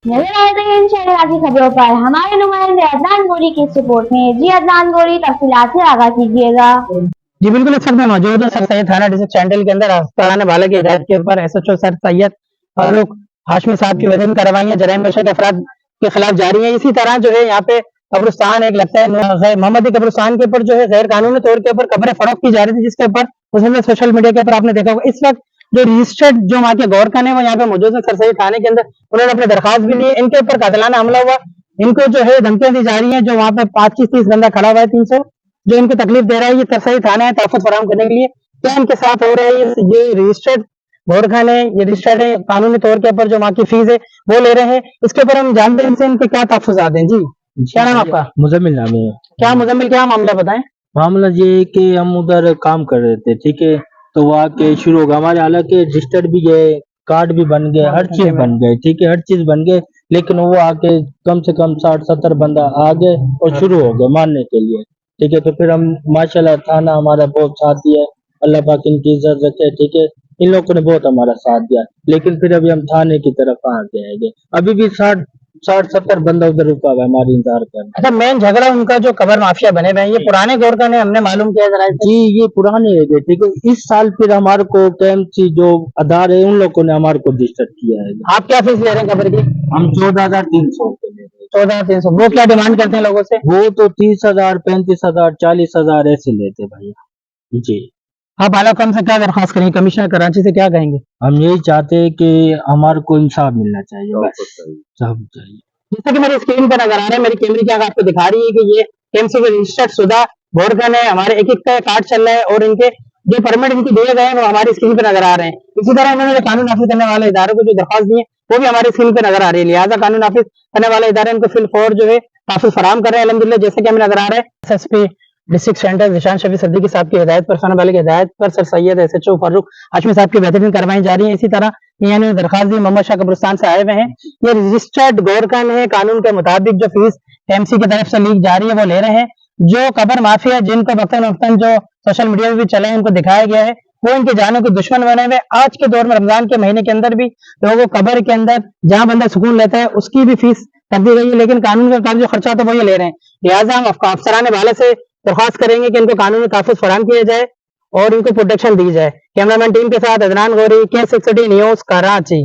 नजर आए थे इन शहर की खबरों पर हमारे नुमाइंदे अदनान गोरी की इस रिपोर्ट में। जी अदनान गोरी, तफसीलात से आगाह कीजिएगा। जी बिल्कुल, इस वक्त मैं मौजूद हूँ सर सैयद थाना डिस्ट्रिक्ट चैंडल के अंदर आस्ताना वाला की हिदायत के ऊपर एसएचओ सर सैयद फारूक हाशमी साहब की वजन कार्रवाइयां जराइम पेशा अफराद के खिलाफ जारी है। इसी तरह जो है यहाँ पे कब्रिस्तान एक लगता है मोहम्मदी कब्रिस्तान के ऊपर जो है गैर कानूनी तौर के ऊपर कब्रें फरोख्त की जा रही थी, जिसके ऊपर उसमें सोशल मीडिया के ऊपर आपने देखा होगा। इस वक्त जो रजिस्टर्ड जो वहाँ के गौर खान है वो यहाँ पे मौजूद है सर सैयद थाने के अंदर। उन्होंने अपनी दरखास्त भी ली, इनके ऊपर कातिलाना हमला हुआ, इनको जो है धमकियां दी जा रही है। जो वहाँ पे 25-30 बंदा खड़ा हुआ है 300 जो इनको तकलीफ दे रहा है, ये तरसई थाना है तहफ़्फ़ुज़ फराहम करने के लिए। क्या इनके साथ हो रहा है, ये रजिस्टर्ड गौरखाने है, ये रजिस्टर्ड है, कानूनी तौर के ऊपर जो वहाँ की फीस है वो ले रहे हैं। इसके ऊपर हम जानते हैं इनसे इनके क्या तहफ़्फ़ुज़ात हैं। जी क्या नाम आपका? मुजम्मिल नाम है। क्या मुजम्मिल, क्या मामला बताएं। मामला ये है कि हम उधर काम कर रहे थे, ठीक है, तो वहाँ के शुरू हो गया हमारे, हालांकि रजिस्टर्ड भी गए, कार्ड भी बन गए, हर चीज बन गए, ठीक है, हर चीज बन गए, लेकिन वो आके कम से कम 60-70 बंदा आ गए और शुरू हो गए मारने के लिए, ठीक है। तो फिर हम माशाल्लाह थाना हमारा बहुत साथ दिया, अल्लाह पाक इनकी इज्जत रखे, ठीक है, इन लोगों ने बहुत हमारा साथ दिया। लेकिन फिर अभी हम थाने की तरफ आ गए, अभी भी 60-70 बंदा उधर रुका हुआ है हमारी इंतजार कर। अच्छा, मेन झगड़ा उनका जो कबर माफिया बने हुए हैं, ये पुराने गौरखाने हमने मालूम किया जरा। जी ये पुराने है, ठीक है। इस साल फिर हमारे को केएमसी जो आधार है उन लोगों ने हमारे को डिस्टर्ब किया है। आप क्या फीस ले रहे हैं कबर की? हम 14,300 ले रहे हैं। 14,300। वो क्या डिमांड करते हैं लोगों से? वो तो 30,000, 35,000, 40,000 ऐसे लेते भैया जी। आप आला कम से क्या दरख्वास्त करेंगे, कमिश्नर कराची से क्या कहेंगे? हम यही चाहते हैं कि हमारे को इंसाफ मिलना चाहिए, बस सब चाहिए। जैसा कि मेरी स्क्रीन पर नजर आ रहा है, मेरी कैमरे की आंख आपको दिखा रही है कि ये केएमसी के रजिस्टर्ड शुदा गौरखान है। हमारे एक का कार्ड चल रहा है और इनके जो परमिट इनके दिए गए हैं वो हमारी स्क्रीन पर नजर आ रहे हैं। इसी तरह इन्होंने कानून नाफिज करने वाले इदारों को जो दरखास्त दी है वो भी हमारी स्क्रीन पर नजर आ रही है। लिहाजा कानून नाफिज करने वाले इदारे इनको फिल फौर जो है तहफ़्फ़ुज़ फराहम कर रहे हैं अल्हम्दुलिल्लाह, जैसे कि हमें नजर आ रहा है। एसएसपी डिस्ट्रिक्ट सेंटर निशान शफी सिद्दीकी साहब की हिदायत पर, खाना वाले की हिदायत पर सर सैयद एसएचओ फारूक हाशमी साहब की बेहतरीन कार्रवाई जारी है। इसी तरह इन्होंने दरखास्त दी, मोहम्मद शाह कब्रिस्तान से आए हुए हैं। ये रजिस्टर्ड गौरखान है, कानून के मुताबिक जो फीस एमसी की तरफ से लीक जा रही है वो ले रहे हैं। जो कबर माफिया जिनको वक्तन वक्तन जो सोशल मीडिया पे भी चले हैं उनको दिखाया गया है वो इनके जानों के दुश्मन बने हुए। आज के दौर में रमजान के महीने के अंदर भी लोगों को कबर के अंदर जहां बंदा सुकून लेता है उसकी भी फीस कर दी गई है, लेकिन कानून का काम जो खर्चा था वो ये ले रहे हैं। लिहाजा हम अफसरान वाले से दरख्वास्त करेंगे कि इनको कानूनी तहफ़्फ़ुज़ फराहम किया जाए और इनको प्रोटेक्शन दी जाए। कैमरामैन टीम के साथ अदनान गौरी, के 6 न्यूज़, कराची।